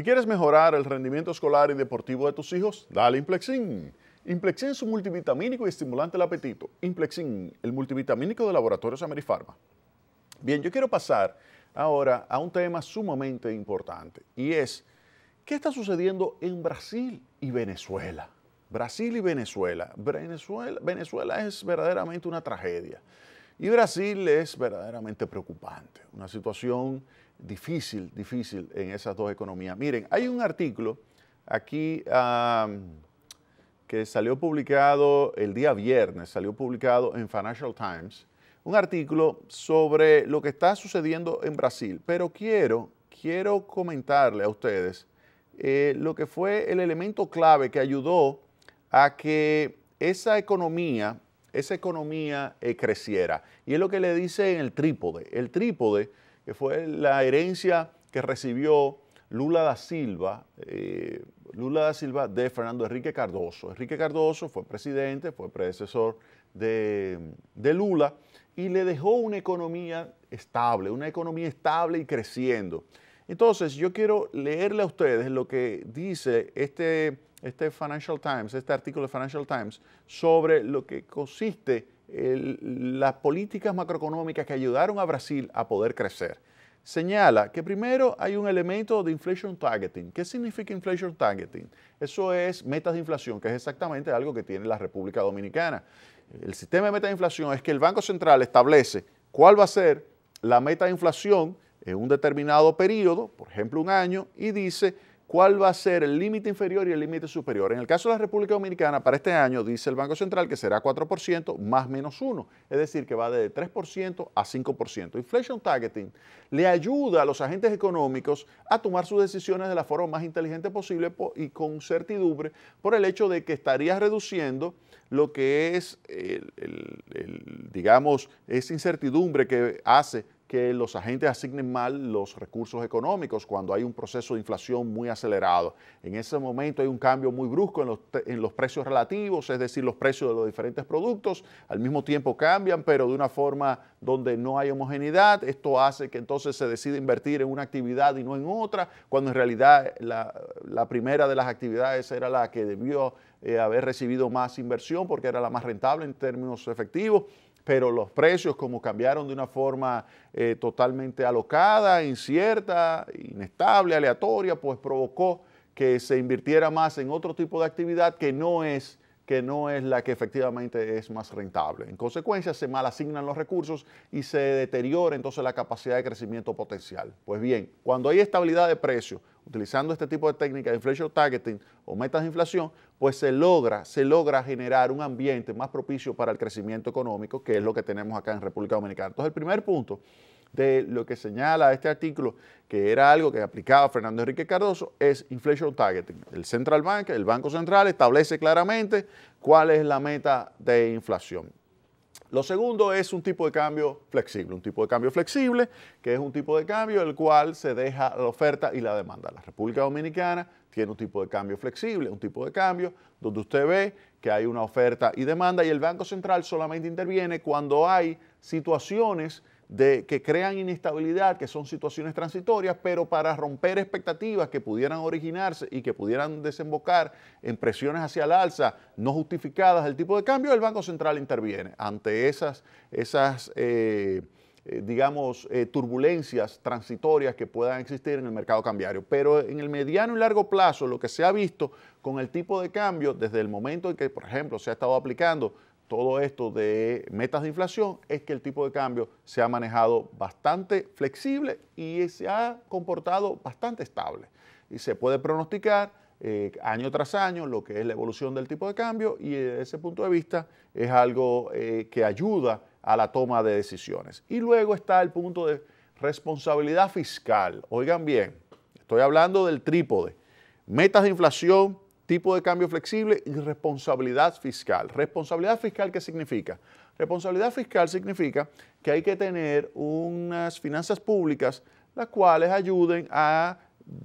Si quieres mejorar el rendimiento escolar y deportivo de tus hijos, dale Implexin. Implexin es un multivitamínico y estimulante del apetito. Implexin, el multivitamínico de Laboratorios Amerifarma. Bien, yo quiero pasar ahora a un tema sumamente importante y es, ¿qué está sucediendo en Brasil y Venezuela? Brasil y Venezuela. Venezuela es verdaderamente una tragedia y Brasil es verdaderamente preocupante. Una situación difícil en esas dos economías. Miren, hay un artículo aquí que salió publicado el día viernes, salió publicado en Financial Times, un artículo sobre lo que está sucediendo en Brasil, pero quiero comentarle a ustedes lo que fue el elemento clave que ayudó a que esa economía creciera. Y es lo que le dice en el trípode. El trípode, que fue la herencia que recibió Lula da Silva de Fernando Henrique Cardoso. Henrique Cardoso fue presidente, fue predecesor de Lula y le dejó una economía estable y creciendo. Entonces, yo quiero leerle a ustedes lo que dice este Financial Times, este artículo de Financial Times, sobre lo que consiste las políticas macroeconómicas que ayudaron a Brasil a poder crecer. Señala que primero hay un elemento de inflation targeting. ¿Qué significa inflation targeting? Eso es metas de inflación, que es exactamente algo que tiene la República Dominicana. El sistema de metas de inflación es que el Banco Central establece cuál va a ser la meta de inflación en un determinado periodo, por ejemplo un año, y dice cuál va a ser el límite inferior y el límite superior. En el caso de la República Dominicana, para este año, dice el Banco Central que será 4% más menos 1, es decir, que va de 3% a 5%. Inflation targeting le ayuda a los agentes económicos a tomar sus decisiones de la forma más inteligente posible y con certidumbre por el hecho de que estaría reduciendo lo que es, digamos, esa incertidumbre que hace que los agentes asignen mal los recursos económicos cuando hay un proceso de inflación muy acelerado. En ese momento hay un cambio muy brusco en los precios relativos, es decir, los precios de los diferentes productos al mismo tiempo cambian, pero de una forma donde no hay homogeneidad. Esto hace que entonces se decida invertir en una actividad y no en otra, cuando en realidad la primera de las actividades era la que debió haber recibido más inversión porque era la más rentable en términos efectivos. Pero los precios, como cambiaron de una forma totalmente alocada, incierta, inestable, aleatoria, pues provocó que se invirtiera más en otro tipo de actividad que no es la que efectivamente es más rentable. En consecuencia, se mal asignan los recursos y se deteriora entonces la capacidad de crecimiento potencial. Pues bien, cuando hay estabilidad de precios, utilizando este tipo de técnica de inflation targeting o metas de inflación, pues se logra generar un ambiente más propicio para el crecimiento económico, que es lo que tenemos acá en República Dominicana. Entonces, el primer punto de lo que señala este artículo, que era algo que aplicaba Fernando Henrique Cardoso, es inflation targeting. El Central Bank, el Banco Central, establece claramente cuál es la meta de inflación. Lo segundo es un tipo de cambio flexible. Un tipo de cambio flexible, que es un tipo de cambio el cual se deja la oferta y la demanda. La República Dominicana tiene un tipo de cambio flexible, un tipo de cambio donde usted ve que hay una oferta y demanda y el Banco Central solamente interviene cuando hay situaciones que crean inestabilidad, que son situaciones transitorias, pero para romper expectativas que pudieran originarse y que pudieran desembocar en presiones hacia el alza no justificadas del tipo de cambio, el Banco Central interviene ante esas turbulencias transitorias que puedan existir en el mercado cambiario. Pero en el mediano y largo plazo, lo que se ha visto con el tipo de cambio, desde el momento en que, por ejemplo, se ha estado aplicando todo esto de metas de inflación, es que el tipo de cambio se ha manejado bastante flexible y se ha comportado bastante estable. Y se puede pronosticar año tras año lo que es la evolución del tipo de cambio y desde ese punto de vista es algo que ayuda a la toma de decisiones. Y luego está el punto de responsabilidad fiscal. Oigan bien, estoy hablando del trípode, metas de inflación, tipo de cambio flexible y responsabilidad fiscal. ¿Responsabilidad fiscal qué significa? Responsabilidad fiscal significa que hay que tener unas finanzas públicas las cuales ayuden a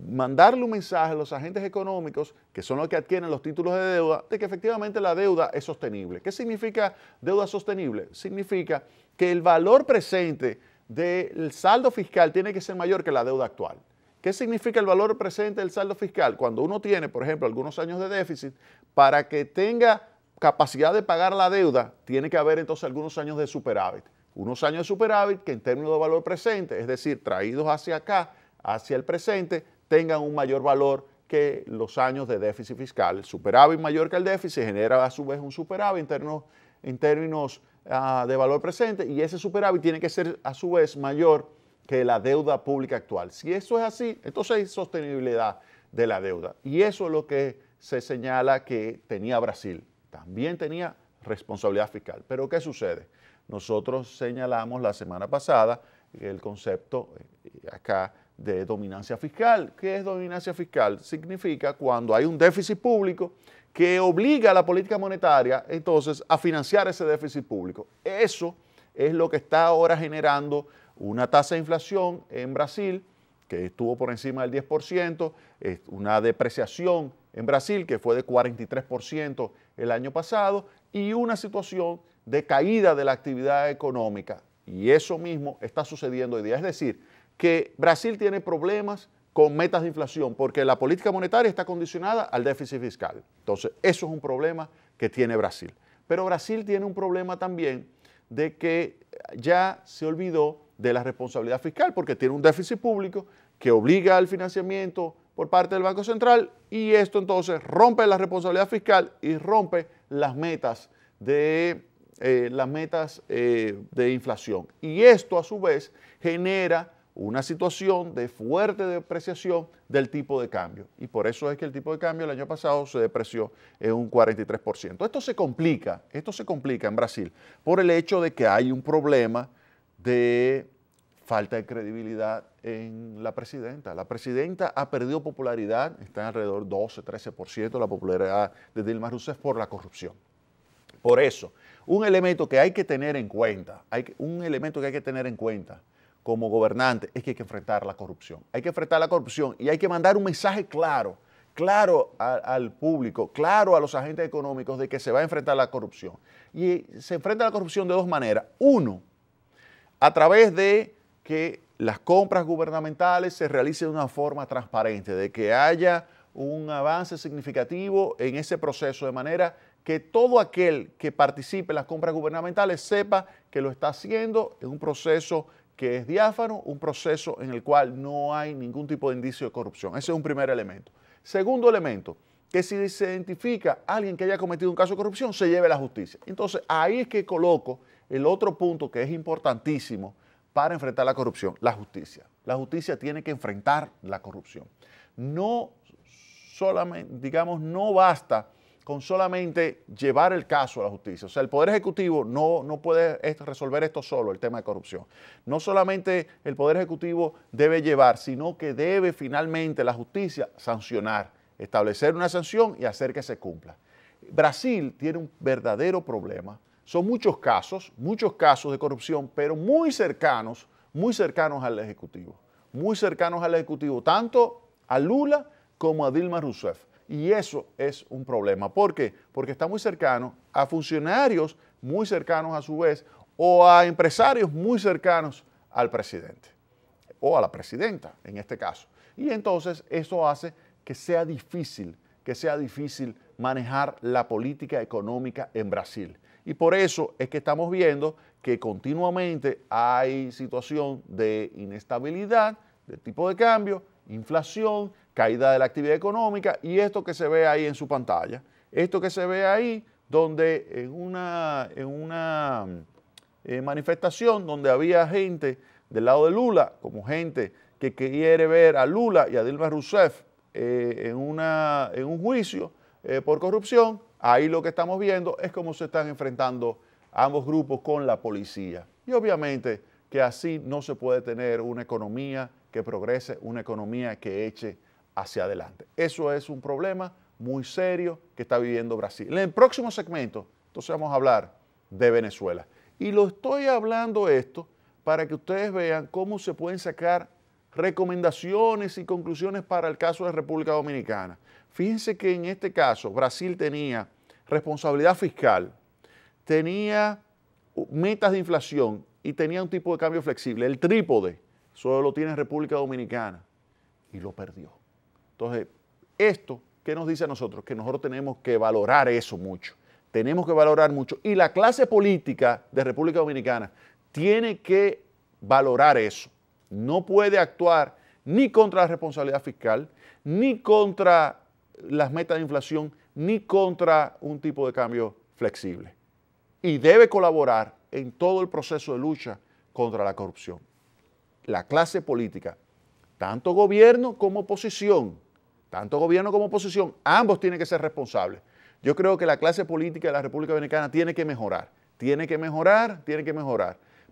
mandarle un mensaje a los agentes económicos, que son los que adquieren los títulos de deuda, de que efectivamente la deuda es sostenible. ¿Qué significa deuda sostenible? Significa que el valor presente del saldo fiscal tiene que ser mayor que la deuda actual. ¿Qué significa el valor presente del saldo fiscal? Cuando uno tiene, por ejemplo, algunos años de déficit, para que tenga capacidad de pagar la deuda, tiene que haber entonces algunos años de superávit. Unos años de superávit que en términos de valor presente, es decir, traídos hacia acá, hacia el presente, tengan un mayor valor que los años de déficit fiscal. El superávit mayor que el déficit genera a su vez un superávit en términos de valor presente, y ese superávit tiene que ser a su vez mayor que la deuda pública actual. Si eso es así, entonces hay sostenibilidad de la deuda. Y eso es lo que se señala que tenía Brasil. También tenía responsabilidad fiscal. Pero ¿qué sucede? Nosotros señalamos la semana pasada el concepto acá de dominancia fiscal. ¿Qué es dominancia fiscal? Significa cuando hay un déficit público que obliga a la política monetaria entonces a financiar ese déficit público. Eso es lo que está ahora generando una tasa de inflación en Brasil que estuvo por encima del 10%, una depreciación en Brasil que fue de 43% el año pasado y una situación de caída de la actividad económica. Y eso mismo está sucediendo hoy día. Es decir, que Brasil tiene problemas con metas de inflación porque la política monetaria está condicionada al déficit fiscal. Entonces, eso es un problema que tiene Brasil. Pero Brasil tiene un problema también de que ya se olvidó de la responsabilidad fiscal porque tiene un déficit público que obliga al financiamiento por parte del Banco Central y esto entonces rompe la responsabilidad fiscal y rompe las metas de inflación. Y esto a su vez genera una situación de fuerte depreciación del tipo de cambio. Y por eso es que el tipo de cambio el año pasado se depreció en un 43%. Esto se complica en Brasil por el hecho de que hay un problema de falta de credibilidad en la presidenta. La presidenta ha perdido popularidad, está en alrededor 12-13% la popularidad de Dilma Rousseff por la corrupción. Por eso, un elemento que hay que tener en cuenta, como gobernante es que hay que enfrentar la corrupción. Hay que enfrentar la corrupción y hay que mandar un mensaje claro al público, claro a los agentes económicos de que se va a enfrentar la corrupción. Y se enfrenta la corrupción de dos maneras. Uno, a través de que las compras gubernamentales se realicen de una forma transparente, de que haya un avance significativo en ese proceso, de manera que todo aquel que participe en las compras gubernamentales sepa que lo está haciendo en un proceso que es diáfano, un proceso en el cual no hay ningún tipo de indicio de corrupción. Ese es un primer elemento. Segundo elemento, que si se identifica a alguien que haya cometido un caso de corrupción, se lleve a la justicia. Entonces, ahí es que coloco el otro punto que es importantísimo para enfrentar la corrupción, la justicia. La justicia tiene que enfrentar la corrupción. No solamente, digamos, no basta con solamente llevar el caso a la justicia. O sea, el Poder Ejecutivo no puede resolver esto solo, el tema de corrupción. No solamente el Poder Ejecutivo debe llevar, sino que debe finalmente la justicia sancionar, establecer una sanción y hacer que se cumpla. Brasil tiene un verdadero problema. Son muchos casos de corrupción, pero muy cercanos al Ejecutivo. Muy cercanos al Ejecutivo, tanto a Lula como a Dilma Rousseff. Y eso es un problema. ¿Por qué? Porque está muy cercano a funcionarios muy cercanos a su vez o a empresarios muy cercanos al presidente o a la presidenta en este caso. Y entonces eso hace que sea difícil manejar la política económica en Brasil. Y por eso es que estamos viendo que continuamente hay situación de inestabilidad, de tipo de cambio, inflación, caída de la actividad económica y esto que se ve ahí en su pantalla. Esto que se ve ahí donde en una manifestación donde había gente del lado de Lula, como gente que quiere ver a Lula y a Dilma Rousseff en un juicio por corrupción, ahí lo que estamos viendo es cómo se están enfrentando ambos grupos con la policía. Y obviamente que así no se puede tener una economía que progrese, una economía que eche hacia adelante. Eso es un problema muy serio que está viviendo Brasil. En el próximo segmento, entonces vamos a hablar de Venezuela. Y lo estoy hablando esto para que ustedes vean cómo se pueden sacar recomendaciones y conclusiones para el caso de República Dominicana. Fíjense que en este caso Brasil tenía responsabilidad fiscal, tenía metas de inflación y tenía un tipo de cambio flexible. El trípode solo lo tiene República Dominicana. y lo perdió. Entonces, esto, ¿qué nos dice a nosotros? Que nosotros tenemos que valorar eso mucho. Tenemos que valorar mucho. Y la clase política de República Dominicana tiene que valorar eso. No puede actuar ni contra la responsabilidad fiscal, ni contra las metas de inflación, ni contra un tipo de cambio flexible. Y debe colaborar en todo el proceso de lucha contra la corrupción. La clase política, tanto gobierno como oposición, ambos tienen que ser responsables. Yo creo que la clase política de la República Dominicana tiene que mejorar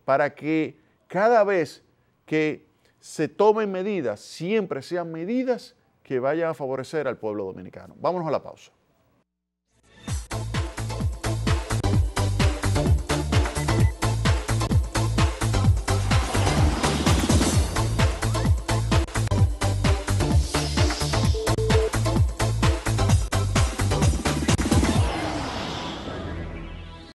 para que cada vez que se tomen medidas, siempre sean medidas que vayan a favorecer al pueblo dominicano. Vámonos a la pausa.